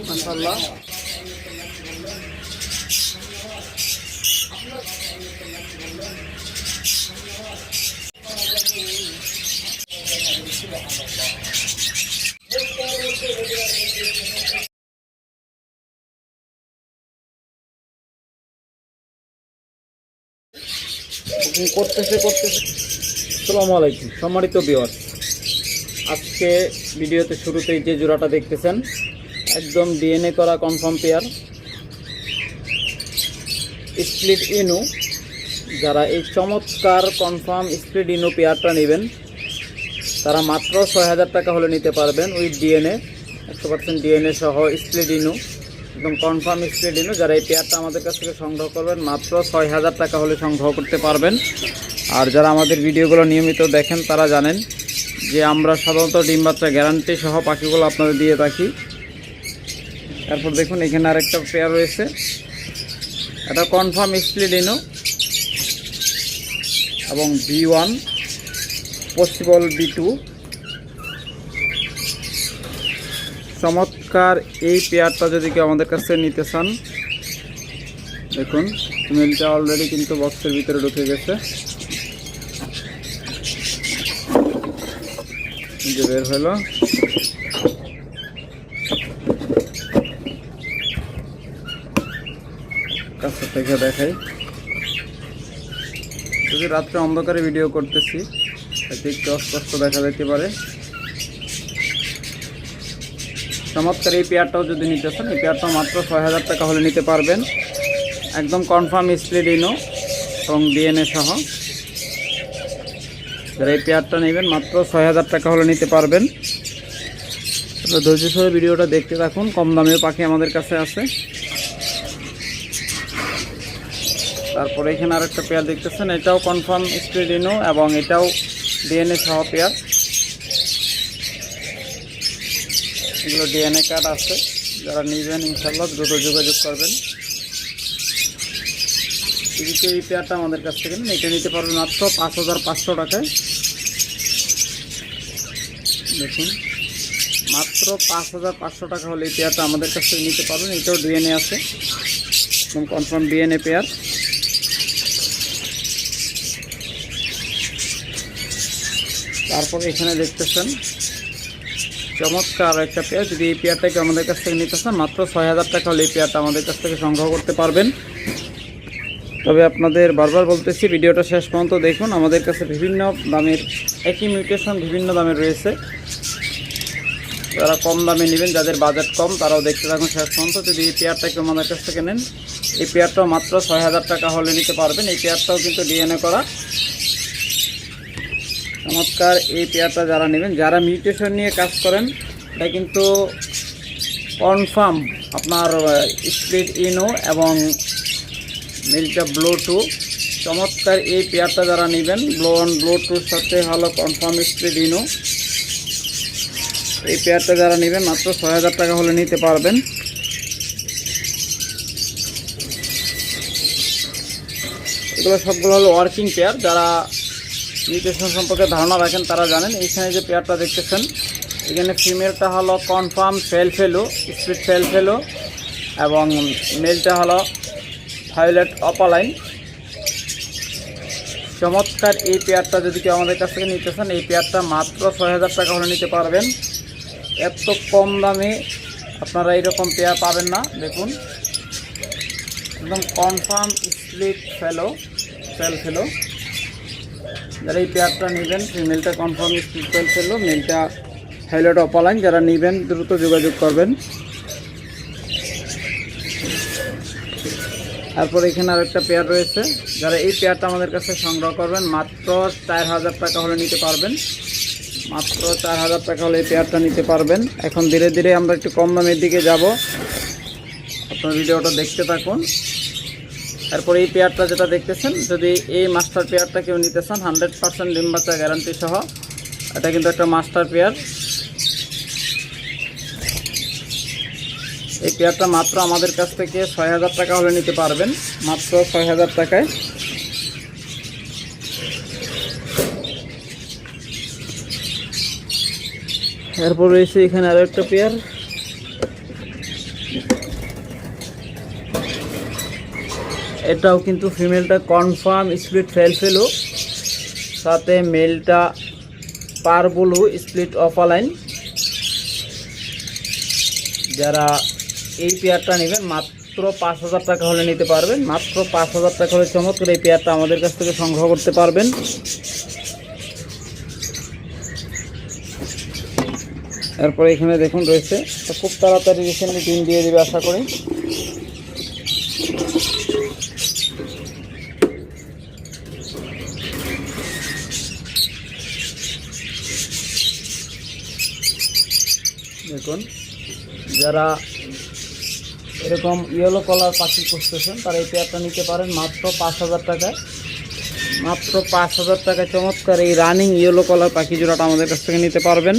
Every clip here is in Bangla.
মাশাআল্লাহ। করতেছে। আসসালামু আলাইকুম সম্মানিত ভিউয়ার, আজকে ভিডিওতে শুরুতেই যে জোড়াটা দেখতেছেন একদম ডিএনএ করা কনফার্ম পেয়ার স্প্লিট ইনু। যারা এই চমৎকার কনফার্ম স্প্লিট ইনু পেয়ারটা নেবেন তারা মাত্র ৬,০০০ টাকা হলে নিতে পারবেন। উইথ ডিএনএ ১০০% ডিএনএ সহ স্প্লিট ইনু, একদম কনফার্ম স্প্লিট ইনু। যারা এই পেয়ারটা আমাদের কাছ থেকে সংগ্রহ করবেন মাত্র ৬,০০০ টাকা হলে সংগ্রহ করতে পারবেন। আর যারা আমাদের ভিডিওগুলো নিয়মিত দেখেন তারা জানেন যে আমরা সাধারণত ডিম বাচ্চা গ্যারান্টি সহ পাখিগুলো আপনাদের দিয়ে থাকি। তারপর দেখুন এখানে আরেকটা পেয়ার রয়েছে, এটা কনফার্ম স্প্লিট ইনু এবং B1 পসিবল B2। চমৎকার এই পেয়ারটা যদি কেউ আমাদের কাছে নিতে চান, দেখুন মেলটা অলরেডি কিন্তু বক্সের ভিতরে ঢুকে গেছে, যে বের হলো। কাছে থেকে দেখাই, যদি রাত্রে অন্ধকারে ভিডিও করতেছি একটু অস্পষ্ট দেখা যেতে পারে। চমৎকার এই পেয়ারটাও যদি নিতে চান, এই পেয়ারটাও মাত্র ৬,০০০ টাকা হলে নিতে পারবেন। একদম কনফার্ম স্প্লিট ইনো এবং ডিএনএ সহ। যারা এই পেয়ারটা নেবেন মাত্র ৬,০০০ টাকা হলে নিতে পারবেন। ধৈর্য সহ ভিডিওটা দেখতে থাকুন, কম দামেও পাখি আমাদের কাছে আছে। তারপরে এখানে আরেকটা পেয়ার দেখতেছেন, এটাও কনফার্ম স্প্লিট ইনো এবং এটাও ডিএনএ সহ পেয়ার। এগুলো ডিএনএ কার্ড আছে, যারা নেবেন ইনশাআল্লাহ দ্রুত যোগাযোগ করবেন। এই পেয়ারটা আমাদের কাছ থেকে নেন, এটা নিতে পারবেন মাত্র ৫,৫০০ টাকায়। দেখুন মাত্র ৫,৫০০ টাকা হলে এই পেয়ারটা আমাদের কাছ থেকে নিতে পারবেন। এটাও ডিএনএ আছে, একদম কনফার্ম ডিএনএ পেয়ার। তারপর এখানে দেখতেছেন চমৎকার একটা পেয়ার। যদি এই পেয়ারটাকে আমাদের কাছ থেকে নিতে চান মাত্র ৬,০০০ টাকা হলে এই পেয়ারটা আমাদের কাছ থেকে সংগ্রহ করতে পারবেন। তবে আপনাদের বারবার বলতেছি ভিডিওটা শেষ পর্যন্ত দেখুন, আমাদের কাছে বিভিন্ন দামের একই মিউটেশন বিভিন্ন দামের রয়েছে। যারা কম দামে নেবেন, যাদের বাজেট কম, তারাও দেখতে থাকুন শেষ পর্যন্ত। যদি এই পেয়ারটাকে আমাদের কাছ থেকে নেন, এই পেয়ারটাও মাত্র ৬,০০০ টাকা হলে নিতে পারবেন। এই পেয়ারটাও কিন্তু ডিএনএ করা চমৎকার এই পেয়ারটা যারা নেবেন, যারা মিউটেশন নিয়ে কাজ করেন, এটা কিন্তু কনফার্ম আপনার স্প্লিট ইনো এবং মিলটা ব্লো2। চমৎকার এই পেয়ারটা যারা নেবেন ব্লো1 ব্লো2-র সাথে হলো কনফার্ম স্প্লিট ইনো, এই পেয়ারটা যারা নেবেন মাত্র ৬,০০০ টাকা হলে নিতে পারবেন। এগুলো সবগুলো হলো ওয়ার্কিং পেয়ার। যারা মিউটেশন সম্পর্কে ধারণা রাখেন তারা জানেন। এইখানে যে পেয়ারটা দেখতেছেন, এখানে ফিমেলটা হলো কনফার্ম ফেলো স্প্লিট ফেলো এবং মেলটা হলো ভায়োলেট অপালাইন। চমৎকার এই পেয়ারটা যদি কেউ আমাদের কাছ থেকে নিতে চান, এই পেয়ারটা মাত্র ৬,০০০ টাকা হলে নিতে পারবেন। এত কম দামে আপনারা এইরকম পেয়ার পাবেন না। দেখুন একদম কনফার্ম স্প্লিট ফেলো। যারা এই পেয়ারটা নেবেন, ফিমেলটা কনফার্ম স্প্লিট ফেলো, মেলটা ভায়োলেট অপালাইন। যারা নেবেন দ্রুত যোগাযোগ করবেন। তারপর এখানে আরেকটা পেয়ার রয়েছে, যারা এই পেয়ারটা আমাদের কাছে সংগ্রহ করবেন মাত্র ৪,০০০ টাকা হলে নিতে পারবেন। মাত্র ৪,০০০ টাকা হলে এই পেয়ারটা নিতে পারবেন। এখন ধীরে ধীরে আমরা একটু কম দামের দিকে যাব, আপনার ভিডিওটা দেখতে থাকুন। তারপর এই পেয়ারটা যেটা দেখতেছেন, যদি এই মাস্টার পেয়ারটা কেউ নিতে চান 100% ডিম বাচ্চা গ্যারান্টি সহ, এটা কিন্তু একটা মাস্টার পেয়ার। এই পেয়ারটা মাত্র আমাদের কাছ থেকে ৬,০০০ টাকা হলে নিতে পারবেন, মাত্র ৬,০০০ টাকায়। এরপর রয়েছে এখানে আরও একটা পেয়ার, এটাও কিন্তু ফিমেলটা কনফার্ম স্প্লিট ফেলো, সাথে মেলটা পারবুলু স্প্লিট অফালাইন। যারা এই পেয়ারটা নেবেন মাত্র 5,000 টাকা হলে নিতে পারবেন। মাত্র 5,000 টাকা হলে চমৎকার এই পেয়ারটা আমাদের কাছ থেকে সংগ্রহ করতে পারবেন। এরপরে এখানে দেখুন রয়েছে, খুব তাড়াতাড়ি রিসেন্টলি ডিম দিয়ে দেবে আশা করি। দেখুন, যারা এরকম ইয়েলো কালার পাখি খুঁজতেছেন তারা এই পেয়ারটা নিতে পারেন মাত্র 5,000 টাকায়। মাত্র 5,000 টাকায় চমৎকার এই রানিং ইয়েলো কালার পাখি জোড়াটা আমাদের কাছ থেকে নিতে পারবেন।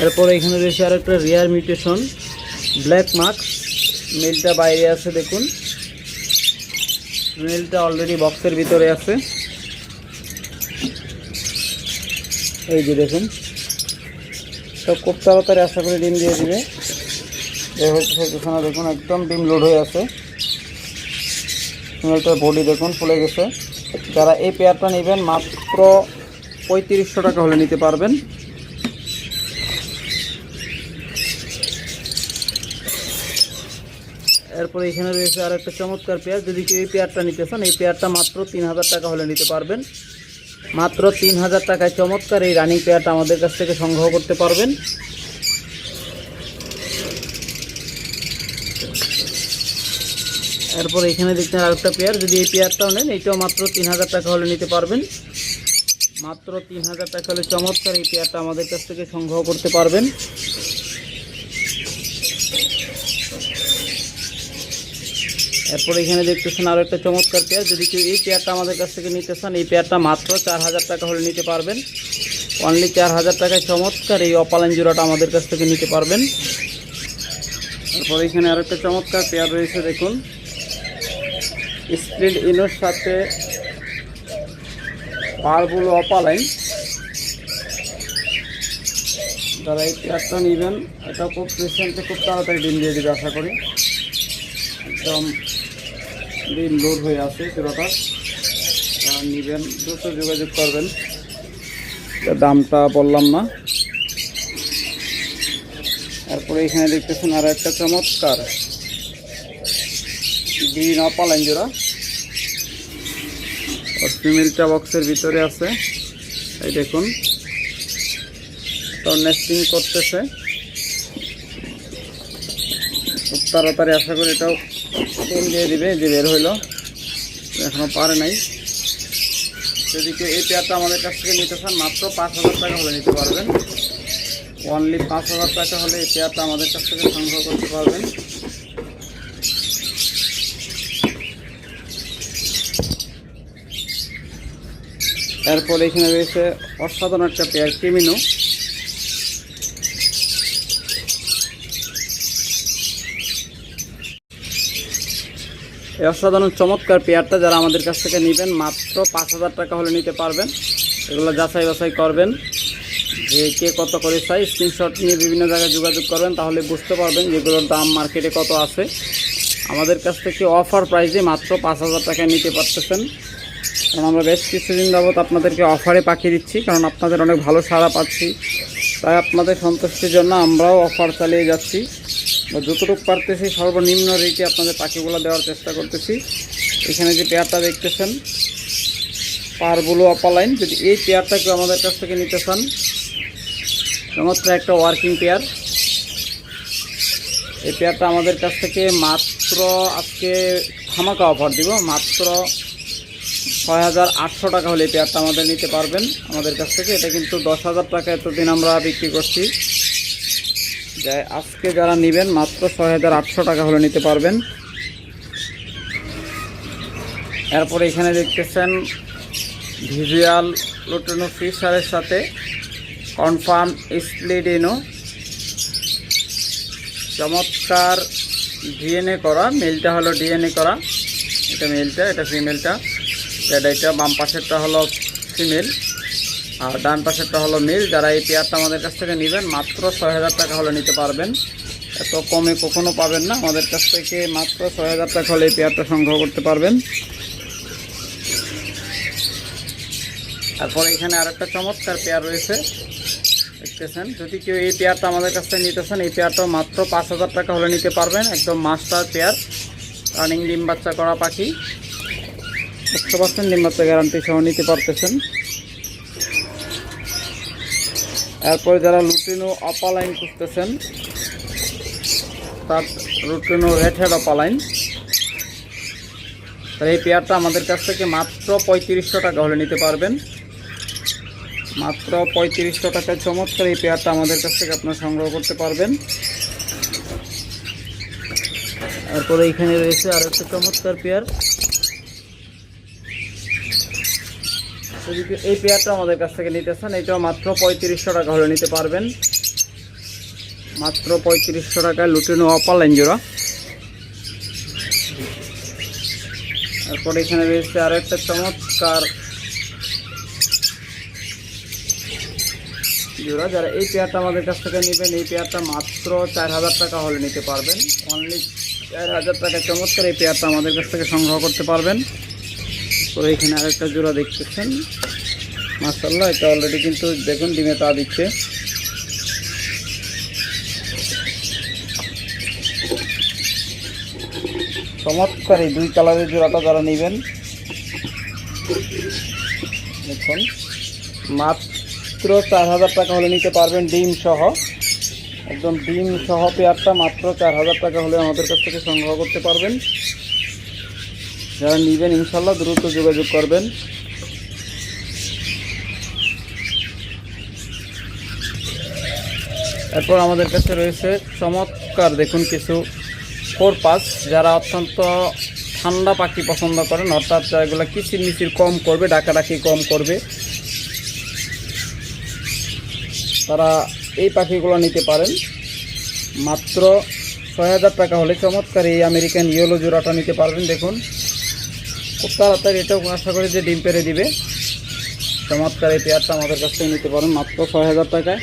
এরপরে এখানে রয়েছে আর একটা রেয়ার মিউটেশন ব্ল্যাক মার্ক, মেলটা বাইরে আছে দেখুন, মেলটা অলরেডি বক্সের ভিতরে আছে। এই যে দেখুন, তো খুব তাড়াতাড়ি আশা করি ডিম দিয়ে দিবে। দেখুন একদম ডিম লোড হয়ে আছে, মেলটার বডি দেখুন ফুলে গেছে। যারা এই পেয়ারটা নেবেন মাত্র 3500 টাকা হলে নিতে পারবেন। এরপরে এখানে রয়েছে আর একটা চমৎকার পেয়ার, যদি কেউ এই পেয়ারটা নিতে চান এই পেয়ারটা মাত্র 3000 টাকা হলে নিতে পারবেন। মাত্র 3000 টাকায় চমৎকার এই রানিং পেয়ারটা আমাদের কাছ থেকে সংগ্রহ করতে পারবেন। এরপর এখানে দেখছেন আরেকটা পেয়ার, যদি এই পেয়ারটাও নেন এইটাও মাত্র 3000 টাকা হলে নিতে পারবেন। মাত্র 3000 টাকা হলে চমৎকার এই পেয়ারটা আমাদের কাছ থেকে সংগ্রহ করতে পারবেন। এরপর এখানে দেখতেছেন আরও একটা চমৎকার পেয়ার, যদি কেউ এই পেয়ারটা আমাদের কাছ থেকে নিতে চান এই পেয়ারটা মাত্র 4000 টাকা হলে নিতে পারবেন। অনলি 4000 টাকায় চমৎকার এই অপালাইন জোড়াটা আমাদের কাছ থেকে নিতে পারবেন। এরপর এখানে আরও একটা চমৎকার পেয়ার রয়েছে দেখুন, স্প্লিট ইনোর সাথে পারবুলো অপালাইন। যারা এই পেয়ারটা নেবেন এটা খুব রিসেন্টলি খুব তাড়াতাড়ি ডিম দিয়ে দেবে আশা করি, একদম ডিম লোড হয়ে আছে জোড়াটা। যারা নেবেন দ্রুত যোগাযোগ করবেন, দামটা বললাম না। তারপরে এখানে দেখতেছেন আরও একটা চমৎকার গ্রিন অপালাইন জোড়া, ফিমেলটা বক্সের ভিতরে আছে। এই দেখুন, তো নেস্টিং করতেছে খুব তাড়াতাড়ি আশা করি এটাও ডিম দিয়ে দিবে। যে বের হইলো, এখনও পারে নাই। যদি কেউ এই পেয়ারটা আমাদের কাছ থেকে নিতে চান মাত্র 5000 টাকা হলে নিতে পারবেন। অনলি 5000 টাকা হলে এই পেয়ারটা আমাদের কাছ থেকে সংগ্রহ করতে পারবেন। এরপর এখানে রয়েছে অসাধারণ একটা পেয়ার ক্রিমিনো। এই অসাধারণ চমৎকার পেয়ারটা যারা আমাদের কাছ থেকে নেবেন মাত্র 5000 টাকা হলে নিতে পারবেন। এগুলো যাচাই বাছাই করবেন যে কে কত করে চাই, স্ক্রিনশট নিয়ে বিভিন্ন জায়গায় যোগাযোগ করবেন, তাহলে বুঝতে পারবেন যেগুলোর দাম মার্কেটে কত আছে। আমাদের কাছ থেকে অফার প্রাইসে মাত্র 5000 টাকায় নিতে পারতেছেন। কারণ আমরা বেশ কিছুদিন যাবত আপনাদেরকে অফারে পাঠিয়ে দিচ্ছি, কারণ আপনাদের অনেক ভালো সাড়া পাচ্ছি, তাই আপনাদের সন্তুষ্টির জন্য আমরাও অফার চালিয়ে যাচ্ছি। যতটুকু পারতেছি সর্বনিম্ন রেটে আপনাদের পাখিগুলো দেওয়ার চেষ্টা করতেছি। এখানে যে পেয়ারটা দেখতেছেন পারবুলো অপালাইন, যদি এই পেয়ারটা কেউ আমাদের কাছ থেকে নিতে চান চমৎকার একটা ওয়ার্কিং পেয়ার। এই পেয়ারটা আমাদের কাছ থেকে মাত্র আজকে ধামাকা অফার দিব, মাত্র 6800 টাকা হলে এই পেয়ারটা আমাদের নিতে পারবেন আমাদের কাছ থেকে। এটা কিন্তু 10000 টাকা এতদিন আমরা বিক্রি করছি, যাই আজকে যারা নেবেন মাত্র 6800 টাকা হলে নিতে পারবেন। এরপরে এখানে দেখতেছেন ভিজুয়াল লুটিনো ফিশারের সাথে কনফার্ম স্প্লিডিনো, চমৎকার ডিএনএ করা। মেলটা হলো ডিএনএ করা, এটা মেলটা, এটা ফিমেলটা, এটা বাম পাশেরটা হলো ফিমেল। আর ডান পাশেরটা হলো মেল। যারা এই পেয়ারটা আমাদের কাছ থেকে নেবেন মাত্র 6000 টাকা হলে নিতে পারবেন। এত কমে কখনো পাবেন না, আমাদের কাছ থেকে মাত্র 6000 টাকা হলে এই পেয়ারটা সংগ্রহ করতে পারবেন। তারপরে এখানে আরেকটা চমৎকার পেয়ার রয়েছে দেখতেছেন। যদি কেউ এই পেয়ারটা আমাদের কাছ থেকে নিতে চান, এই পেয়ারটাও মাত্র 5000 টাকা হলে নিতে পারবেন। একদম মাস্টার পেয়ার, রানিং ডিম বাচ্চা করা পাখি, 100% ডিম বাচ্চা গ্যারান্টি সহ নিতে পারতেছেন। এরপরে যারা লুটিনো অপালাইন খুঁজতেছেন, তার লুটিনো রেড হেড অপালাইন, তার এই পেয়ারটা আমাদের কাছ থেকে মাত্র 3500 টাকা হলে নিতে পারবেন। মাত্র 3500 টাকায় চমৎকার এই পেয়ারটা আমাদের কাছ থেকে আপনারা সংগ্রহ করতে পারবেন। এরপরে এখানে রয়েছে আর একটা চমৎকার পেয়ার। এই পেয়ারটা আমাদের কাছ থেকে নিতে চান, এটাও মাত্র 3500 টাকা হলে নিতে পারবেন। মাত্র 3500 টাকায় লুটিনো অপালাইন জোড়া। তারপরে এখানে রয়েছে আর একটা চমৎকার জোড়া। যারা এই পেয়ারটা আমাদের কাছ থেকে নেবেন, এই পেয়ারটা মাত্র 4000 টাকা হলে নিতে পারবেন। অনলি 4000 টাকা চমৎকার এই পেয়ারটা আমাদের কাছ থেকে সংগ্রহ করতে পারবেন। তো এখানে আরেকটা জোড়া দেখতেছেন, মাশাআল্লাহ, এটা অলরেডি কিন্তু দেখুন ডিমে তা দিচ্ছে। চমৎকার এই দুই কালারের জোড়াটা যারা নেবেন, দেখুন মাত্র 4000 টাকা হলে নিতে পারবেন ডিম সহ। একদম ডিম সহ পেয়ারটা মাত্র 4000 টাকা হলে আমাদের কাছ থেকে সংগ্রহ করতে পারবেন। যারা নেবেন ইনশাল্লাহ দ্রুত যোগাযোগ করবেন। এরপর আমাদের কাছে রয়েছে চমৎকার দেখুন কিছু ফোরপাস, যারা অত্যন্ত ঠান্ডা পাখি পছন্দ করেন, অর্থাৎ এগুলো কিচিরমিচির কম করবে, ডাকাডাকি কম করবে, তারা এই পাখিগুলো নিতে পারেন। মাত্র 6000 টাকা হলে চমৎকার এই আমেরিকান ইয়েলো জোড়াটা নিতে পারবেন। দেখুন খুব তাড়াতাড়ি এটাও আশা করি যে ডিম পেড়ে দিবে। চমৎকার এই পেয়ারটা আমাদের কাছ থেকে নিতে পারেন মাত্র 6000 টাকায়।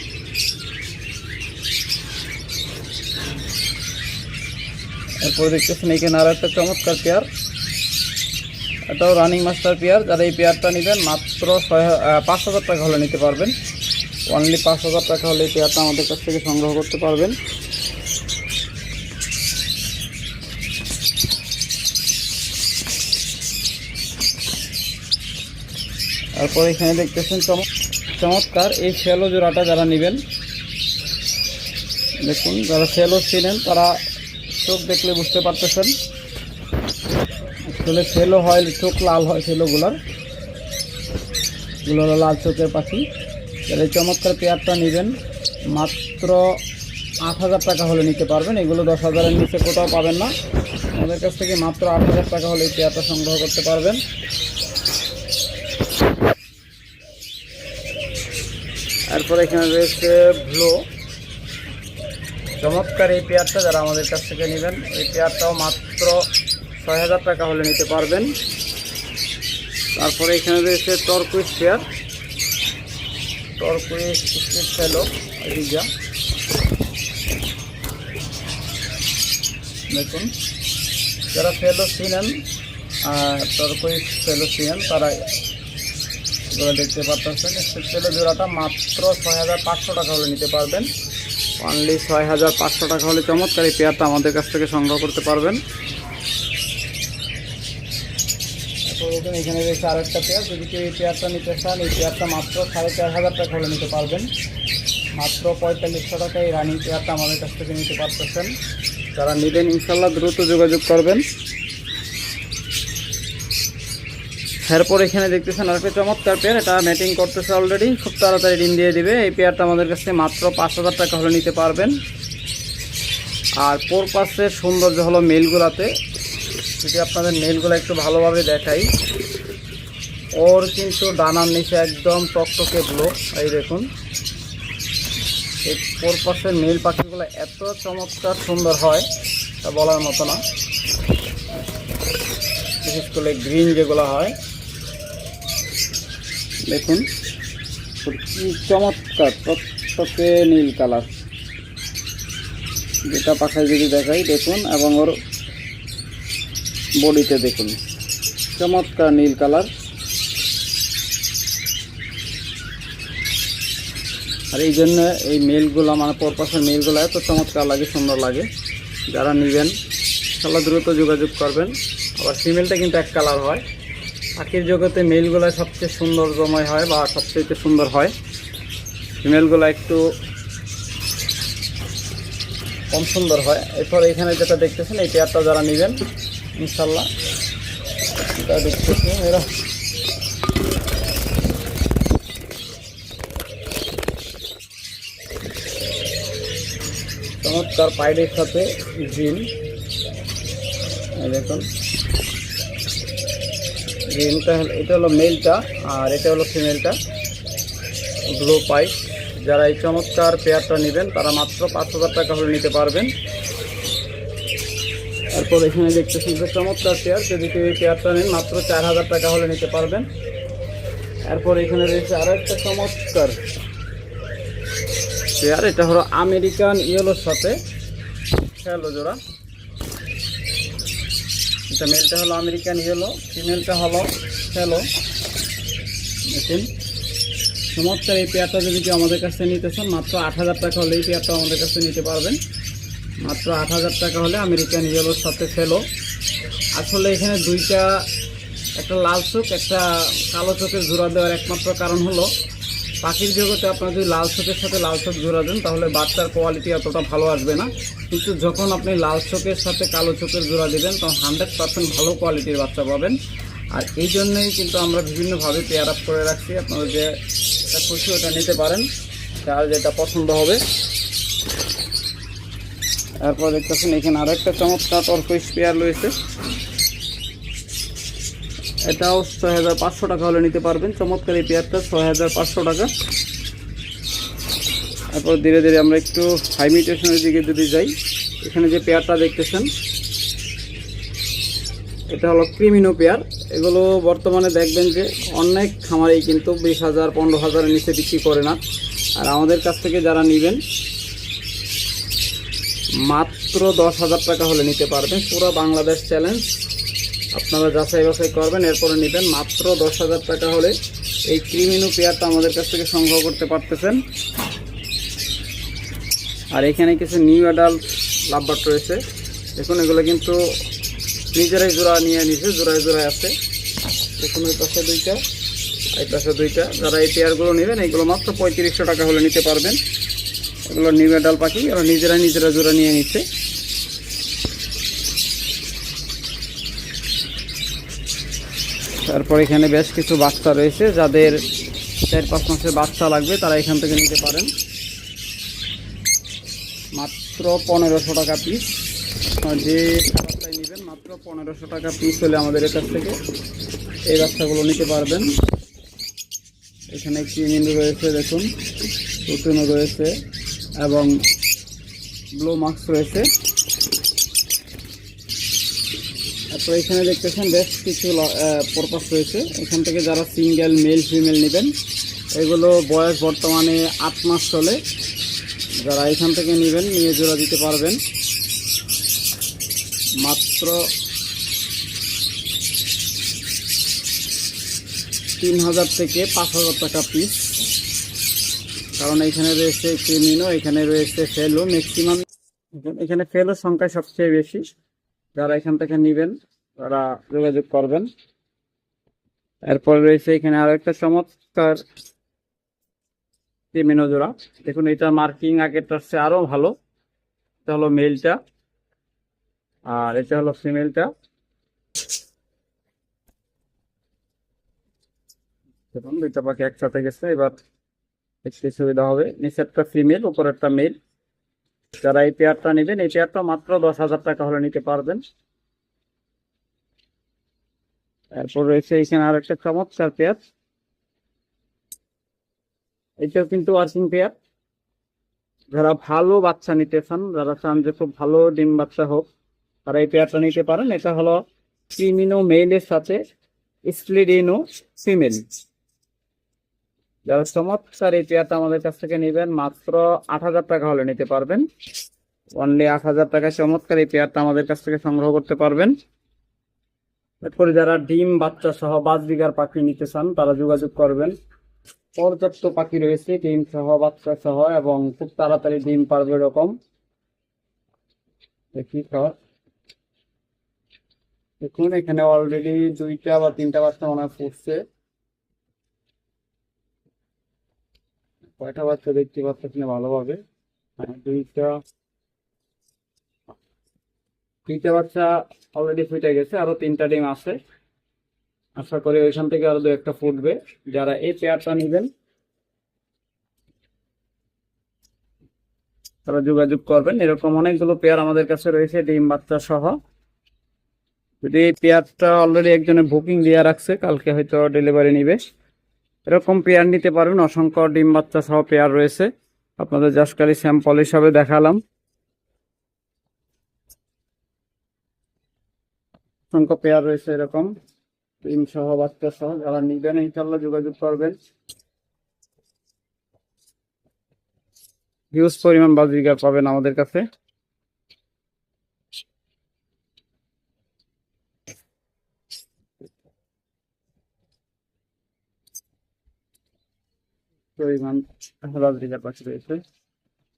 এরপর দেখতেছেন এখানে আর একটা চমৎকার পেয়ার, এটাও রানিং মাস্টার পেয়ার। যারা এই পেয়ারটা নেবেন মাত্র 5000 টাকা হলে নিতে পারবেন। অনলি 5000 টাকা হলে এই পেয়ারটা আমাদের কাছ থেকে সংগ্রহ করতে পারবেন। তারপর এখানে দেখতেছেন চমৎকার এই শ্যালো জোড়াটা যারা নেবেন, দেখুন যারা শ্যালো ছিলেন তারা চোখ দেখলে বুঝতে পারতেছেন, আসলে শ্যালো হয় চোখ লাল হয়, শ্যালোগুলোর এগুলো লাল চোখের পাখি। যারা এই চমৎকার পেয়ারটা নেবেন মাত্র 8000 টাকা হলে নিতে পারবেন। এগুলো 10,000-এর নিচে কোথাও পাবেন না, আমাদের কাছ থেকে মাত্র 8000 টাকা হলে এই পেয়ারটা সংগ্রহ করতে পারবেন। এরপর এখানে রয়েছে ব্লু, চমৎকার এই পেয়ারটা যারা আমাদের কাছ থেকে নেবেন, এই পেয়ারটাও মাত্র 6000 টাকা হলে নিতে পারবেন। তারপরে এখানে রয়েছে টর্কুইজ পেয়ার, টর্কুইজ স্ট্রিট ফেলো রিজা, দেখুন যারা ফেলো চিনেন, টর্কুইজ ফেলো চিনেন, তারা এগুলো দেখতে পাচ্ছেন। স্ট্রিট ফেলো জোড়াটা মাত্র 6500 টাকা হলে নিতে পারবেন। অনলি 6500 টাকা হলে চমৎকার এই পেয়ারটা আমাদের কাছ থেকে সংগ্রহ করতে পারবেন। এখানে রয়েছে আরেকটা পেয়ার, যদি কেউ এই পেয়ারটা নিতে চান, এই পেয়ারটা মাত্র 4500 টাকা হলে নিতে পারবেন। মাত্র 4500 টাকায় এই রানিং পেয়ারটা আমাদের কাছ থেকে নিতে পারতেছেন। যারা নেবেন ইনশাল্লাহ দ্রুত যোগাযোগ করবেন। এরপর এখানে দেখতেছেন আরেকটা চমৎকার পেয়ার, এটা ম্যাটিং করতেছে অলরেডি, খুব তাড়াতাড়ি ডিম দিয়ে দিবে। এই পেয়ারটা আমাদের কাছে মাত্র 5000 টাকা হলে নিতে পারবেন। আর পোরপাসের সৌন্দর্য হলো মেলগুলাতে, যদি আপনাদের মেলগুলো একটু ভালোভাবে দেখাই, ওর কিন্তু ডানার নিচে একদম টকটকে ব্লু, এই দেখুন এই পোরপাসের মেল পাখিগুলো এত চমৎকার সুন্দর হয় তা বলার মতো না। বিশেষ করে গ্রিন যেগুলো হয়, দেখুন কি চমৎকার টকটকে নীল কালার, যেটা পাখায় যদি দেখাই দেখুন, এবং ওর বডিতে দেখুন চমৎকার নীল কালার। আর এই জন্য এই মেলগুলো মানে পরপাশের মেলগুলো এত চমৎকার লাগে, সুন্দর লাগে। যারা নেবেন তাহলে দ্রুত যোগাযোগ করবেন। আবার ফিমেলটা কিন্তু এক কালার হয়। পাখির জগতে মেলগুলো সবচেয়ে সৌন্দর্যময় হয় বা সবচেয়ে সুন্দর হয়, ফিমেলগুলো একটু কম সুন্দর হয়। এরপর এখানে যেটা দেখতেছেন এই পেয়ারটা যারা নেবেন ইনশাল্লাহ এটা দেখতেছেন এরা চমৎকার পাইডের সাথে গ্রিন, দেখুন গ্রিনটা এটা হলো মেলটা আর এটা হলো ফিমেলটা, ব্লু পাইপ। যারা এই চমৎকার পেয়ারটা নেবেন তারা মাত্র 5,000 টাকা হলে নিতে পারবেন। তারপর এখানে দেখতেছেন যে চমৎকার পেয়ার, যদি কেউ এই পেয়ারটা নেন মাত্র 4,000 টাকা হলে নিতে পারবেন। এরপর এখানে রয়েছে আরও একটা চমৎকার পেয়ার, এটা হলো আমেরিকান ইয়েলোর সাথে শ্যালো জোড়া। এটা মেলটা হলো আমেরিকান ইয়েলো, ফিমেলটা হলো শ্যালো। দেখুন চমৎকার এই পেয়ারটা যদি কেউ আমাদের কাছে নিতে চান মাত্র 8,000 টাকা হলে এই পেয়ারটা আমাদের কাছে নিতে পারবেন। মাত্র 8,000 টাকা হলে আমেরিকান ইয়েলোর সাথে শ্যালো। আসলে এখানে দুইটা, একটা লাল চোখ একটা কালো চোখের জোড়া দেওয়ার একমাত্র কারণ হলো পাখির জগতে আপনারা যদি লাল চোখের সাথে লাল চোখ জোড়া দেন তাহলে বাচ্চার কোয়ালিটি অতটা ভালো আসবে না, কিন্তু যখন আপনি লাল চোখের সাথে কালো চোখের জোড়া দেবেন তখন 100% ভালো কোয়ালিটির বাচ্চা পাবেন। আর এই জন্যই কিন্তু আমরা বিভিন্নভাবে পেয়ার আপ করে রাখছি, আপনারা যে খুশি ওটা নিতে পারেন, যার যেটা পছন্দ হবে। তারপর দেখতেছেন এখানে আরও একটা চমৎকার টর্কোইস পেয়ার রয়েছে, এটাও 6,500 টাকা হলে নিতে পারবেন। চমৎকার এই পেয়ারটা 6,500 টাকা। তারপর ধীরে ধীরে আমরা একটু হাই মিউটেশনের দিকে যদি যাই, এখানে যে পেয়ারটা দেখতেছেন এটা হলো ক্রিমিনো পেয়ার। এগুলো বর্তমানে দেখবেন যে অনেক খামারেই কিন্তু 20,000 15,000-এর নিচে বিক্রি করে না। আর আমাদের কাছ থেকে যারা নেবেন মাত্র 10,000 টাকা হলে নিতে পারবেন। পুরো বাংলাদেশ চ্যালেঞ্জ, আপনারা যাচাই বাছাই করবেন এরপরে নেবেন। মাত্র 10,000 টাকা হলে এই ক্রিমিনো পেয়ারটা আমাদের কাছ থেকে সংগ্রহ করতে পারতেছেন। আর এখানে কিছু নিউ অ্যাডাল্ট লাভবার্ড রয়েছে, দেখুন এগুলো কিন্তু নিজেরাই জোড়া নিয়ে নিছে, জোড়ায় জোড়ায় আছে। দেখুন ওই পাশে দুইটা, এই পাশে দুইটা। যারা এই পেয়ারগুলো নেবেন এগুলো মাত্র 3500 টাকা হলে নিতে পারবেন। এগুলো নিউ অ্যাডাল্ট পাখি, এরা নিজেরা জোড়া নিয়ে নিচ্ছে। তারপর এখানে বেশ কিছু বাচ্চা রয়েছে, যাদের 4-5 মাসের বাচ্চা লাগবে তারা এখান থেকে নিতে পারেন। মাত্র 1,500 টাকা পিস, যে বাচ্চাই নেবেন মাত্র 1,500 টাকা পিস হলে আমাদের কাছ থেকে এই বাচ্চাগুলো নিতে পারবেন। এখানে ক্রিমিনো রয়েছে, দেখুন প্রোটিনও রয়েছে এবং ব্লু মার্কস রয়েছে। তারপর এখানে দেখতেছেন বেশ কিছু পারপাস রয়েছে। এখান থেকে যারা সিঙ্গেল মেল ফিমেল নেবেন, এগুলো বয়স বর্তমানে 8 মাস চলে। যারা এখান থেকে নেবেন নিয়ে জোড়া দিতে পারবেন মাত্র 3,000 থেকে 5,000 টাকা পিস। কারণ এখানে রয়েছে ক্রিমিনো, এখানে রয়েছে ফেলো, ম্যাক্সিমাম এখানে ফেলোর সংখ্যা সবচেয়ে বেশি। যারা এখান থেকে নেবেন তারা যোগাযোগ করবেন। এরপর রয়েছে এখানে আরো একটা চমৎকার ক্রিমিনো জোড়া, দেখুন এটা মার্কিং আগেরটার চেয়ে আরো ভালো। এটা হলো মেলটা আর এটা হলো ফিমেলটা। দেখুন দুইটা পাখি একসাথে গেছে, এবার দেখতে সুবিধা হবে। নিচেরটা ফিমেল, উপরেরটা মেল। যারা এই পেয়ারটা নেবেন এই পেয়ারটা মাত্র 10,000 টাকা হলে নিতে পারবেন। এরপর রয়েছে এখানে আর একটা চমৎকার পেয়ার, এটাও কিন্তু ওয়ার্কিং পেয়ার। যারা ভালো বাচ্চা নিতে চান, যারা চান যে খুব ভালো ডিম বাচ্চা হোক, তারা এই পেয়ারটা নিতে পারেন। এটা হলো ক্রিমিনো মেইলের সাথে স্প্লিডিনো ফিমেল। যারা চমৎকার এই পেয়ারটা আমাদের কাছ থেকে নেবেন মাত্র 8,000 টাকা হলে নিতে পারবেন। অনলি 8,000 টাকায় চমৎকার এই পেয়ারটা আমাদের কাছ থেকে সংগ্রহ করতে পারবেন। এরপরে যারা ডিম বাচ্চা সহ বাজবিগার পাখি নিতে চান তারা যোগাযোগ করবেন। পর্যাপ্ত পাখি রয়েছে ডিম সহ বাচ্চা সহ এবং খুব তাড়াতাড়ি ডিম পারবে এরকম। দেখি সর দেখুন এখানে অলরেডি 2টা বা 3টা বাচ্চা মনে হয় ফুটছে। কয়টা বাচ্চা দেখতে পাচ্ছেন ভালোভাবে? হ্যাঁ, দুইটা বাচ্চা অলরেডি ফুটে গেছে, আরো 3টা ডিম আছে। আশা করি ওইখান থেকে আরো 2-1টা ফুটবে। যারা এই পেয়ারটা নিবেন তারা যোগাযোগ করবেন। এরকম অনেকগুলো পেয়ার আমাদের কাছে রয়েছে ডিম বাচ্চা সহ। যদি এই পেয়ারটা অলরেডি একজনে বুকিং দিয়ে রাখছে, কালকে হয়তো ডেলিভারি নিবে। এরকম পেয়ার নিতে পারবেন। অসংখ্য ডিম বাচ্চা সহ পেয়ার রয়েছে, আপনাদের জাস্ট খালি স্যাম্পল হিসাবে দেখালাম। অসংখ্য পেয়ার রয়েছে এরকম ডিম সহ বাচ্চা সহ। যারা নিবেন ইনশাল্লাহ যোগাযোগ করবেন। হিউজ পরিমাণ বাজিকার পাবেন আমাদের কাছে। পরিমাণ বাজিকার পাখি রয়েছে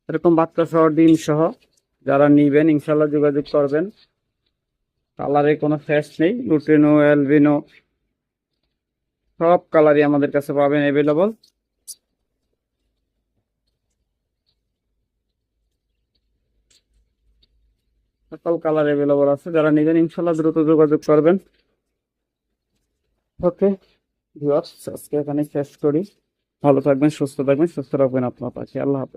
এরকম বাচ্চা সহ ডিম সহ। যারা নিবেন ইনশাল্লাহ যোগাযোগ করবেন। কালারে কোনো শেষ নেই, লুটিনো অ্যালবিনো সব কালারই আমাদের কাছে পাবেন অ্যাভেলেবল। সকল কালার অ্যাভেলেবল আছে। যারা নিবেন ইনশাল্লাহ দ্রুত যোগাযোগ করবেন। ওকে ভিউয়ার্স, আজকে এখানে শেষ করি। ভালো থাকবেন, সুস্থ থাকবেন, সুস্থ রাখবেন আপনার পাশে। আল্লাহ হাফেজ।